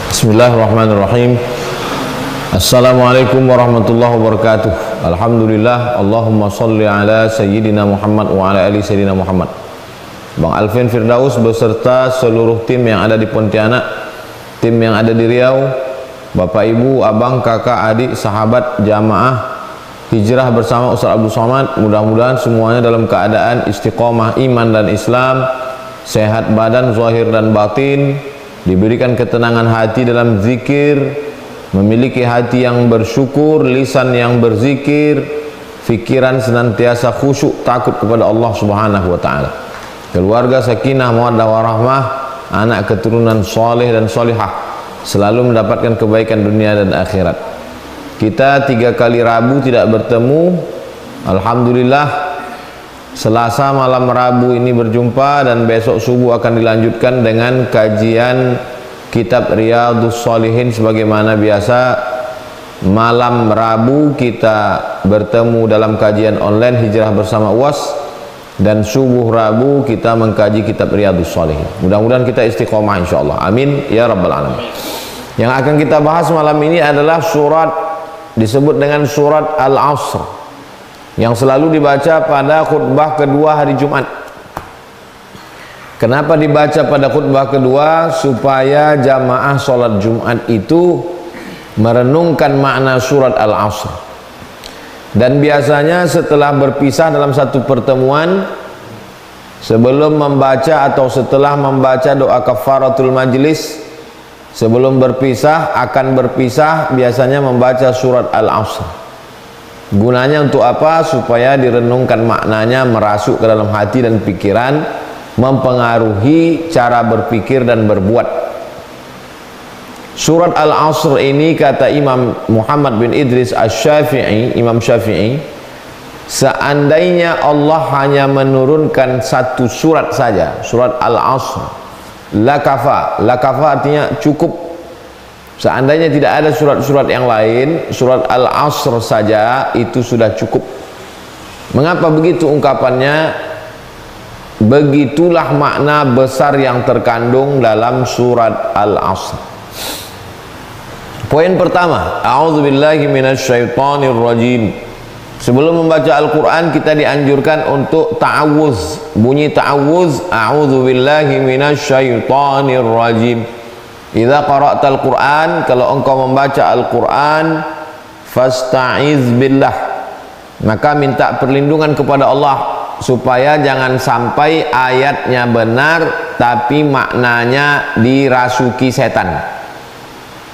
Bismillahirrahmanirrahim. Assalamualaikum warahmatullahi wabarakatuh. Alhamdulillah, Allahumma salli ala Sayyidina Muhammad wa ala ali Sayyidina Muhammad. Bang Alvin Firdaus beserta seluruh tim yang ada di Pontianak, tim yang ada di Riau, Bapak Ibu, Abang, Kakak, Adik, sahabat, jamaah hijrah bersama Ustaz Abdul Somad, mudah-mudahan semuanya dalam keadaan istiqomah iman dan Islam, sehat badan, zahir dan batin, diberikan ketenangan hati dalam zikir, memiliki hati yang bersyukur, lisan yang berzikir, fikiran senantiasa khusyuk takut kepada Allah Subhanahu wa taala. Keluarga sakinah mawaddah warahmah, anak keturunan soleh dan solihah, selalu mendapatkan kebaikan dunia dan akhirat. Kita 3 kali Rabu tidak bertemu. Alhamdulillah, Selasa malam Rabu ini berjumpa, dan besok subuh akan dilanjutkan dengan kajian kitab Riyadhus Shalihin. Sebagaimana biasa, malam Rabu kita bertemu dalam kajian online Hijrah Bersama UAS, dan subuh Rabu kita mengkaji kitab Riyadhus Shalihin. Mudah-mudahan kita istiqomah insyaallah. Amin ya rabbal alamin. Yang akan kita bahas malam ini adalah surat disebut dengan surat Al-Asr, yang selalu dibaca pada khutbah kedua hari Jumat. Kenapa dibaca pada khutbah kedua? Supaya jamaah sholat Jumat itu merenungkan makna surat Al-Asr. Dan biasanya setelah berpisah dalam satu pertemuan, sebelum membaca atau setelah membaca doa kafaratul majlis, sebelum berpisah, akan berpisah, biasanya membaca surat Al-Asr. Gunanya untuk apa? Supaya direnungkan maknanya, merasuk ke dalam hati dan pikiran, mempengaruhi cara berpikir dan berbuat. Surat Al-Asr ini, kata Imam Muhammad bin Idris Asy-Syafi'i, Imam Syafi'i, seandainya Allah hanya menurunkan satu surat saja, surat Al-Asr, lakafa artinya cukup. Seandainya tidak ada surat-surat yang lain, surat Al-Asr saja itu sudah cukup. Mengapa begitu ungkapannya? Begitulah makna besar yang terkandung dalam surat Al-Asr. Poin pertama, a'udzubillahi minasyaitonirrajim. Sebelum membaca Al-Quran, kita dianjurkan untuk ta'awuz. Bunyi ta'awuz, a'udzubillahi minasyaitonirrajim. Idza qara'tal Qur'an, kalau engkau membaca Al-Quran, fasta'iz billah, maka minta perlindungan kepada Allah, supaya jangan sampai ayatnya benar tapi maknanya dirasuki setan.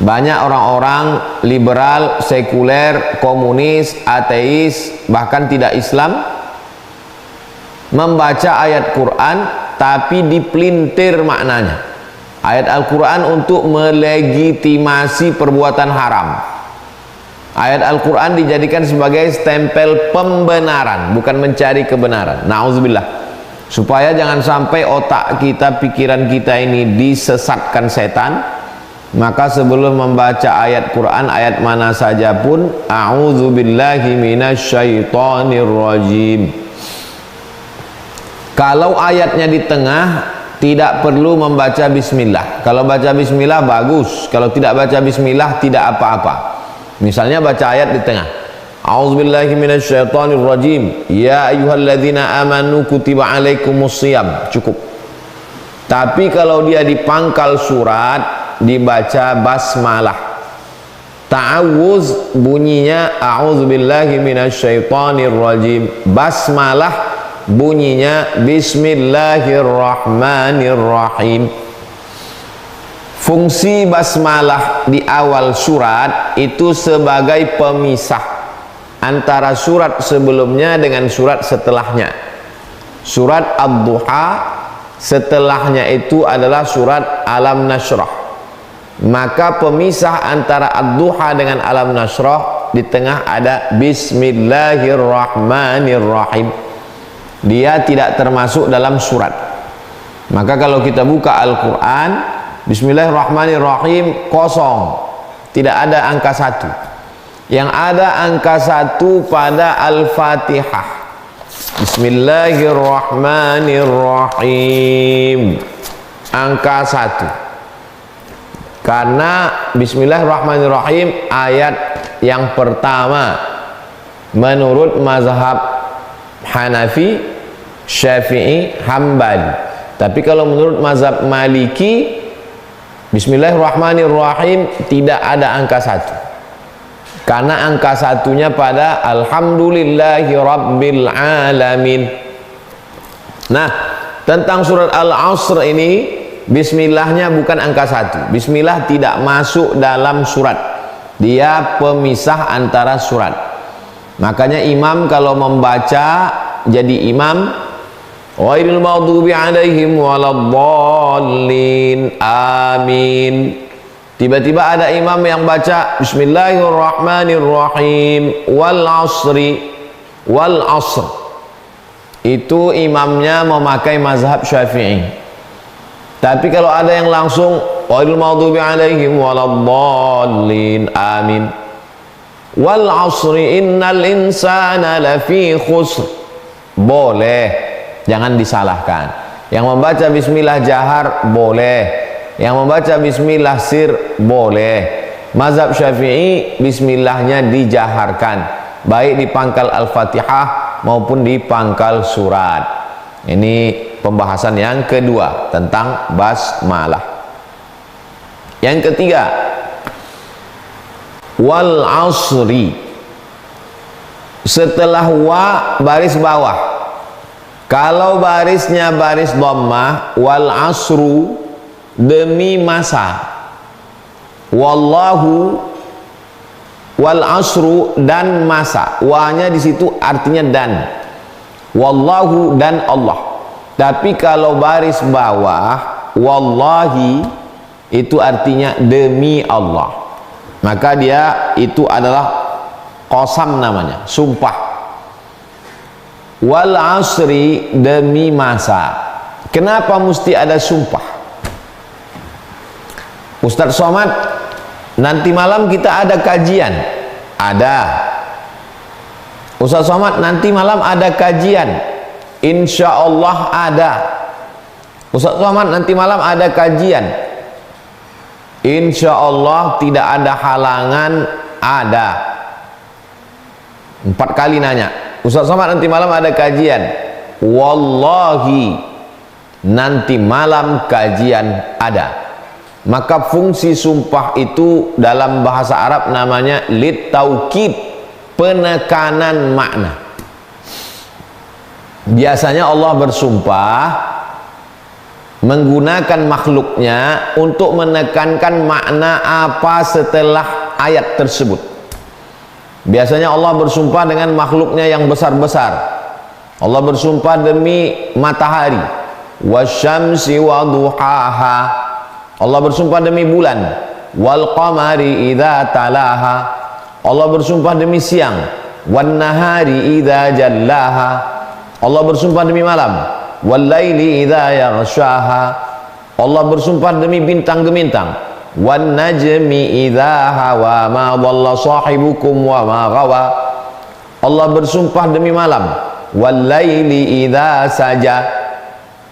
Banyak orang-orang liberal, sekuler, komunis, ateis, bahkan tidak Islam, membaca ayat Quran tapi dipelintir maknanya. Ayat Al-Quran untuk melegitimasi perbuatan haram. Ayat Al-Quran dijadikan sebagai stempel pembenaran, bukan mencari kebenaran. Na'udzubillah. Supaya jangan sampai otak kita, pikiran kita ini disesatkan setan, maka sebelum membaca ayat Quran, ayat mana saja pun, a'udzubillahi minasyaitonirrajim. Kalau ayatnya di tengah, tidak perlu membaca bismillah. Kalau baca bismillah bagus, kalau tidak baca bismillah tidak apa-apa. Misalnya baca ayat di tengah, a'udzubillahi minasyaitonirrajim, ya ayyuhalladzina amanu kutiba alaikumusshiyam, cukup. Tapi kalau dia di pangkal surat, dibaca basmalah. Ta'awuz bunyinya a'udzubillahi minasyaitonirrajim. Basmalah bunyinya bismillahirrahmanirrahim. Fungsi basmalah di awal surat itu sebagai pemisah antara surat sebelumnya dengan surat setelahnya. Surat Ad-Duha, setelahnya itu adalah surat Alam Nashrah. Maka pemisah antara Ad-Duha dengan Alam Nashrah, di tengah ada Bismillahirrahmanirrahim. Dia tidak termasuk dalam surat. Maka kalau kita buka Al-Quran, Bismillahirrahmanirrahim, kosong, tidak ada angka 1. Yang ada angka 1 pada Al-Fatihah. Bismillahirrahmanirrahim, angka 1. Karena Bismillahirrahmanirrahim ayat yang pertama menurut mazhab Hanafi, Syafi'i, Hambali. Tapi kalau menurut mazhab Maliki, Bismillahirrahmanirrahim tidak ada angka 1. Karena angka 1-nya pada Alhamdulillahi Rabbil Alamin. Nah, tentang surat Al-Asr ini, Bismillahnya bukan angka 1. Bismillah tidak masuk dalam surat. Dia pemisah antara surat. Makanya imam kalau membaca jadi imam, ghairil maghdubi alaihim waladdallin, amin. Tiba-tiba ada imam yang baca Bismillahirrahmanirrahim, wal asri, wal asr. Itu imamnya memakai mazhab Syafi'i. Tapi kalau ada yang langsung ghairil maghdubi alaihim waladdallin, amin, wal asri innal insana lafi khusr, boleh, jangan disalahkan. Yang membaca bismillah jahar boleh, yang membaca bismillah sir boleh. Mazhab Syafi'i bismillahnya dijaharkan, baik di pangkal Al-Fatihah maupun di pangkal surat. Ini pembahasan yang kedua tentang basmalah. Yang ketiga, wal asri. Setelah wa baris bawah. Kalau barisnya baris dhammah, wal asru, demi masa. Wallahu, wal asru, dan masa. Wa-nya di situ artinya dan. Wallahu, dan Allah. Tapi kalau baris bawah, wallahi, itu artinya demi Allah. Maka dia itu adalah qasam namanya, sumpah. Wal asri, demi masa. Kenapa mesti ada sumpah? Ustaz Somad, nanti malam kita ada kajian. Ada. Ustaz Somad, nanti malam ada kajian. Insya Allah ada. Ustaz Somad, nanti malam ada kajian. Insya Allah tidak ada halangan. Ada. 4 kali nanya. Ustaz Somad, nanti malam ada kajian. Wallahi, nanti malam kajian ada. Maka fungsi sumpah itu dalam bahasa Arab namanya lit taukid, penekanan makna. Biasanya Allah bersumpah menggunakan makhluknya untuk menekankan makna apa setelah ayat tersebut. Biasanya Allah bersumpah dengan makhluknya yang besar-besar. Allah bersumpah demi matahari, wasyamsi wa duhaha. Allah bersumpah demi bulan, wal qamari idza talaha. Allah bersumpah demi siang, wan nahari idza jallaha. Allah bersumpah demi malam, wal laili idza yaghshaha. Allah bersumpah demi bintang gemintang, wan najmi idza hawa ma dhalla sahibukum wa ma ghawa. Allah bersumpah demi malam, wal laili idza saja.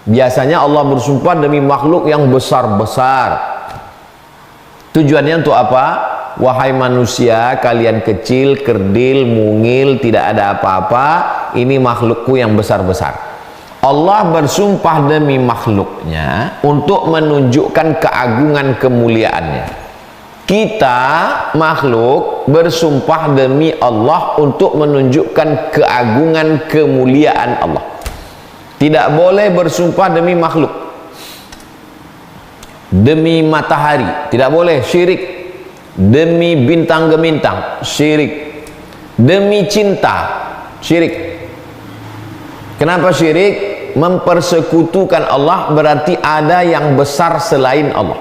Biasanya Allah bersumpah demi makhluk yang besar-besar. Tujuannya untuk apa? Wahai manusia, kalian kecil, kerdil, mungil, tidak ada apa-apa. Ini makhlukku yang besar-besar. Allah bersumpah demi makhluknya untuk menunjukkan keagungan kemuliaannya. Kita makhluk bersumpah demi Allah untuk menunjukkan keagungan kemuliaan Allah. Tidak boleh bersumpah demi makhluk. Demi matahari tidak boleh, syirik. Demi bintang gemintang, syirik. Demi cinta, syirik. Kenapa syirik? Mempersekutukan Allah, berarti ada yang besar selain Allah.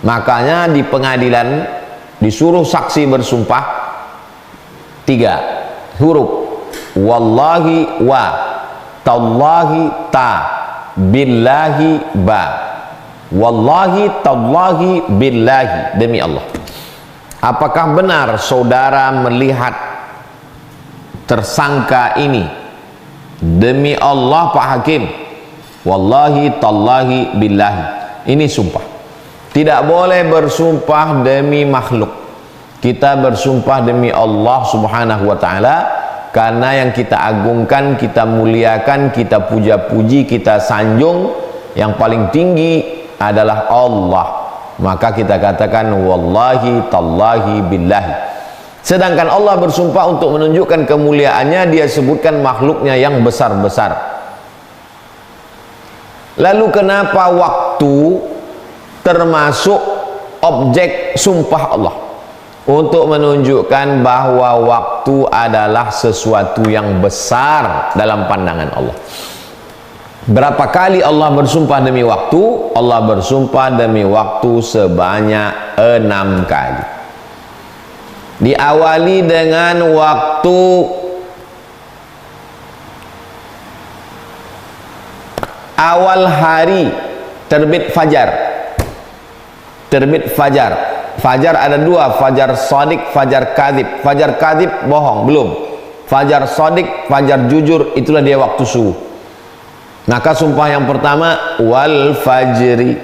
Makanya di pengadilan disuruh saksi bersumpah 3 huruf. Wallahi wa, tallahi ta, billahi ba. Wallahi, tallahi, billahi, demi Allah. Apakah benar saudara melihat tersangka ini? Demi Allah Pak Hakim, wallahi, tallahi, billahi. Ini sumpah. Tidak boleh bersumpah demi makhluk. Kita bersumpah demi Allah Subhanahu wa taala, karena yang kita agungkan, kita muliakan, kita puja-puji, kita sanjung yang paling tinggi adalah Allah. Maka kita katakan wallahi tallahi billahi. Sedangkan Allah bersumpah untuk menunjukkan kemuliaannya, dia sebutkan makhluknya yang besar-besar. Lalu kenapa waktu termasuk objek sumpah Allah? Untuk menunjukkan bahwa waktu adalah sesuatu yang besar dalam pandangan Allah. Berapa kali Allah bersumpah demi waktu? Allah bersumpah demi waktu sebanyak 6 kali. Diawali dengan waktu awal hari terbit fajar. Terbit fajar. Fajar ada 2, fajar shadiq, fajar kadhib. Fajar kadhib bohong, belum. Fajar shadiq, fajar jujur, itulah dia waktu subuh. Maka sumpah yang pertama wal fajri.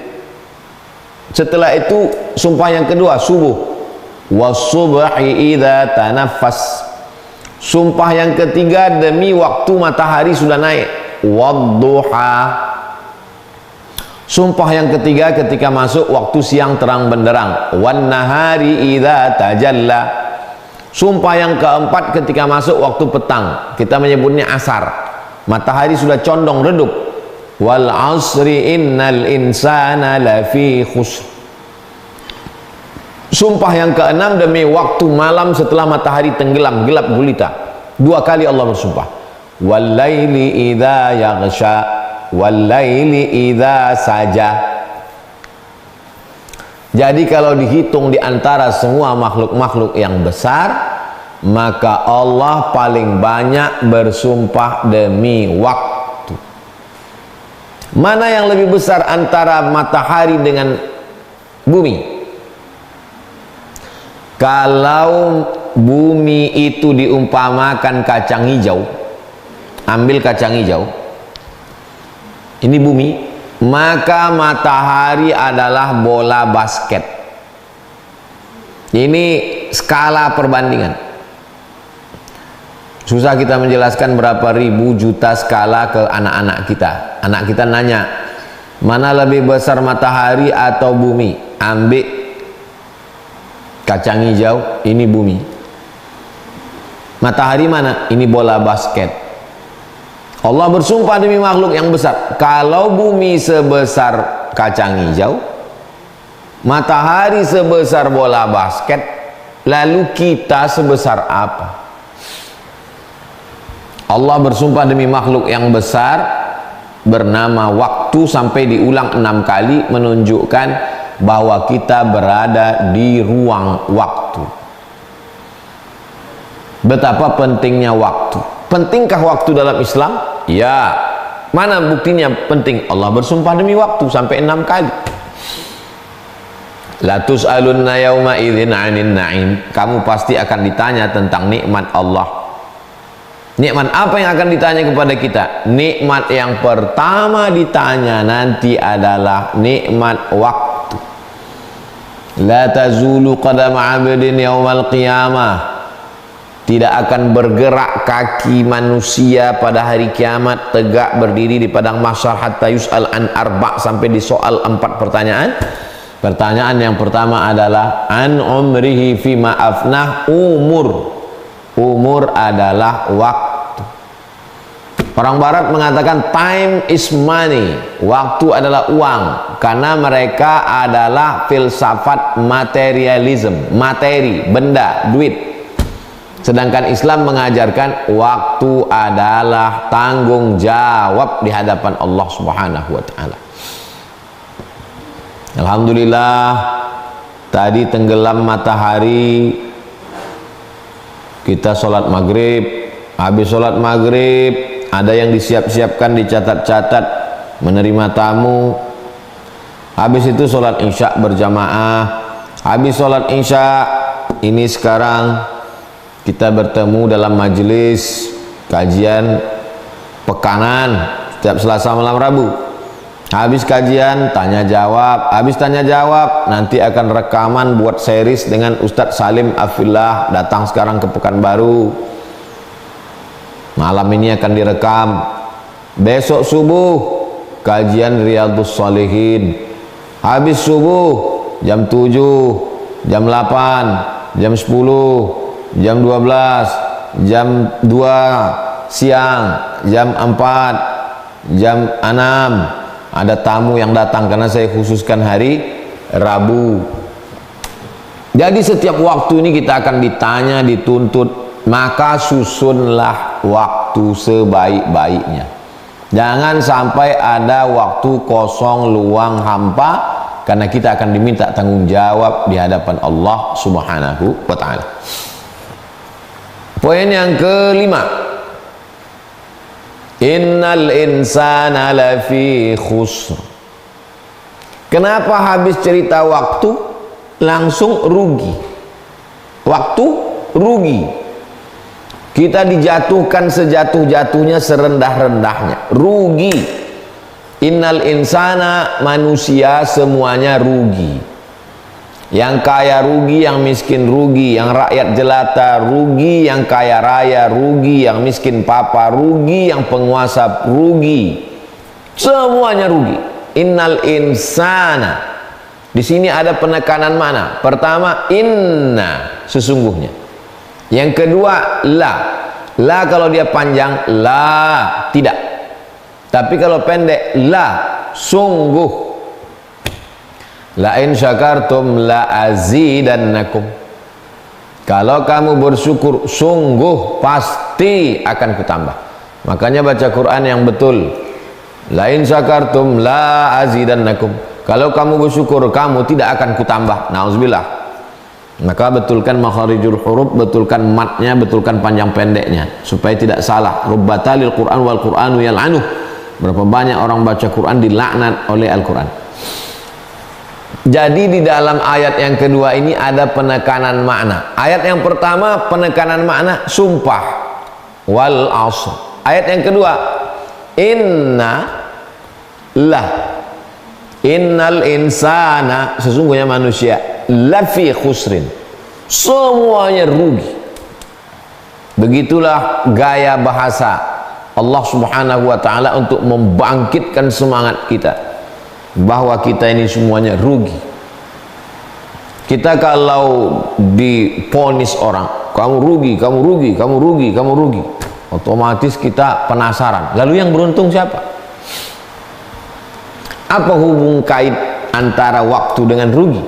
Setelah itu sumpah yang kedua subuh. Was-subhi idza tanaffas. Sumpah yang ketiga demi waktu matahari sudah naik. Wadduha. Sumpah yang ketiga ketika masuk waktu siang terang benderang. Wan nahari idza tajalla. Sumpah yang keempat ketika masuk waktu petang. Kita menyebutnya asar. Matahari sudah condong redup. Wal asri innal insana lafi khusr. Sumpah yang keenam demi waktu malam setelah matahari tenggelam, gelap gulita. 2 kali Allah bersumpah. Wal laili idza yaghsha, wal laili idza saja. Jadi kalau dihitung di antara semua makhluk-makhluk yang besar, maka Allah paling banyak bersumpah demi waktu. Mana yang lebih besar antara matahari dengan bumi? Kalau bumi itu diumpamakan kacang hijau, ambil kacang hijau, ini bumi, maka matahari adalah bola basket. Ini skala perbandingan. Susah kita menjelaskan berapa ribu juta skala ke anak-anak kita. Anak kita nanya, mana lebih besar matahari atau bumi? Ambil kacang hijau, ini bumi. Matahari mana? Ini bola basket. Allah bersumpah demi makhluk yang besar. Kalau bumi sebesar kacang hijau, matahari sebesar bola basket, lalu kita sebesar apa? Allah bersumpah demi makhluk yang besar bernama waktu sampai diulang 6 kali, menunjukkan bahwa kita berada di ruang waktu. Betapa pentingnya waktu. Pentingkah waktu dalam Islam? Ya. Mana buktinya penting? Allah bersumpah demi waktu sampai 6 kali. La tus'alunna yawma idzin 'anil na'im. Kamu pasti akan ditanya tentang nikmat Allah. Nikmat apa yang akan ditanya kepada kita? Nikmat yang pertama ditanya nanti adalah nikmat waktu. La tazulu qadama 'abdin yaumal qiyamah. Tidak akan bergerak kaki manusia pada hari kiamat tegak berdiri di padang mahsyar hatta yus'al an arba', sampai di soal 4 pertanyaan. Pertanyaan yang pertama adalah an umrihi fima afnah. Umur adalah waktu. Orang barat mengatakan time is money, waktu adalah uang, karena mereka adalah filsafat materialism, materi, benda, duit. Sedangkan Islam mengajarkan waktu adalah tanggung jawab di hadapan Allah Subhanahu wa taala. Alhamdulillah, tadi tenggelam matahari, kita sholat maghrib. Habis sholat maghrib ada yang disiap-siapkan, dicatat-catat, menerima tamu. Habis itu sholat isya berjamaah. Habis sholat isya ini sekarang kita bertemu dalam majelis kajian pekanan setiap Selasa malam Rabu. Habis kajian tanya jawab, habis tanya jawab nanti akan rekaman buat series dengan Ustadz Salim Afillah, datang sekarang ke Pekanbaru. Malam ini akan direkam. Besok subuh kajian Riyadhus Shalihin. Habis subuh jam 7, jam 8, jam 10, jam 12, jam 2 siang, jam 4, jam 6 ada tamu yang datang karena saya khususkan hari Rabu. Jadi setiap waktu ini kita akan ditanya, dituntut, maka susunlah waktu sebaik-baiknya. Jangan sampai ada waktu kosong, luang, hampa, karena kita akan diminta tanggung jawab di hadapan Allah Subhanahu wa ta'ala. Poin yang kelima, innal insana lafi khusr. Kenapa habis cerita waktu langsung rugi? Waktu rugi. Kita dijatuhkan sejatuh-jatuhnya, serendah-rendahnya, rugi. Innal insana, manusia semuanya rugi. Yang kaya rugi, yang miskin rugi, yang rakyat jelata rugi, yang kaya raya rugi, yang miskin papa rugi, yang penguasa rugi. Semuanya rugi. Innal insana. Di sini ada penekanan mana? Pertama, inna, sesungguhnya. Yang kedua, la. La kalau dia panjang, la, tidak. Tapi kalau pendek, la, sungguh. La in syakartum la azidannakum. Kalau kamu bersyukur, sungguh pasti akan kutambah. Makanya baca Quran yang betul. La in syakartum la azidannakum. Kalau kamu bersyukur, kamu tidak akan kutambah. Nauzubillah. Maka betulkan makharijul huruf, betulkan matnya, betulkan panjang pendeknya supaya tidak salah. Rubbatalil Quran wal Quranu yal'anuh. Berapa banyak orang baca Quran dilaknat oleh Al-Quran. Jadi di dalam ayat yang kedua ini ada penekanan makna. Ayat yang pertama penekanan makna sumpah, wal asr. Ayat yang kedua, inna lah, innal insana, sesungguhnya manusia, lafi khusrin, semuanya rugi. Begitulah gaya bahasa Allah Subhanahu wa ta'ala untuk membangkitkan semangat kita bahwa kita ini semuanya rugi. Kita kalau diponis orang, kamu rugi, kamu rugi, kamu rugi, kamu rugi, otomatis kita penasaran, lalu yang beruntung siapa? Apa hubung kait antara waktu dengan rugi?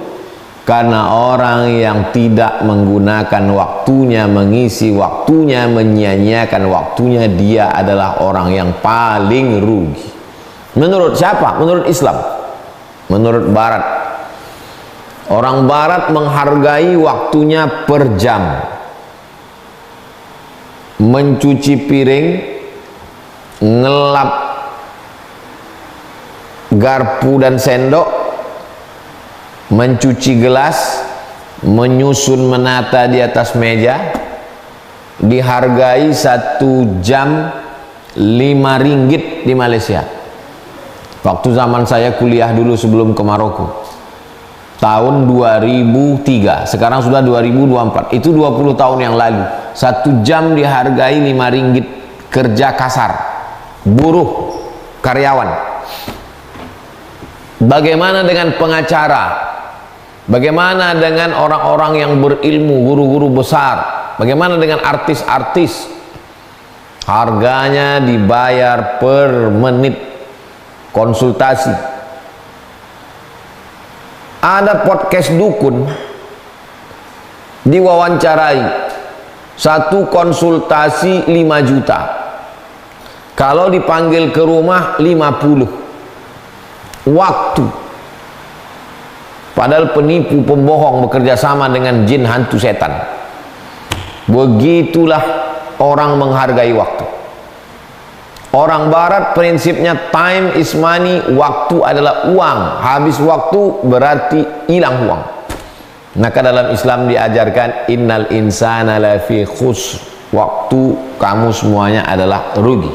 Karena orang yang tidak menggunakan waktunya, mengisi waktunya, menyia-nyiakan waktunya, dia adalah orang yang paling rugi. Menurut siapa? Menurut Islam. Menurut Barat, orang Barat menghargai waktunya per jam. Mencuci piring, ngelap garpu dan sendok, mencuci gelas, menyusun menata di atas meja, dihargai 1 jam 5 ringgit di Malaysia. Waktu zaman saya kuliah dulu sebelum ke Maroko, tahun 2003, sekarang sudah 2024, itu 20 tahun yang lalu. 1 jam dihargai 5 ringgit, kerja kasar, buruh, karyawan. Bagaimana dengan pengacara? Bagaimana dengan orang-orang yang berilmu, guru-guru besar? Bagaimana dengan artis-artis? Harganya dibayar per menit konsultasi. Ada podcast dukun diwawancarai, 1 konsultasi 5 juta. Kalau dipanggil ke rumah 50. Waktu. Padahal penipu, pembohong bekerja sama dengan jin hantu setan. Begitulah orang menghargai waktu. Orang Barat prinsipnya time is money, waktu adalah uang. Habis waktu berarti hilang uang. Maka dalam Islam diajarkan innal insana lafi khusr, waktu kamu semuanya adalah rugi.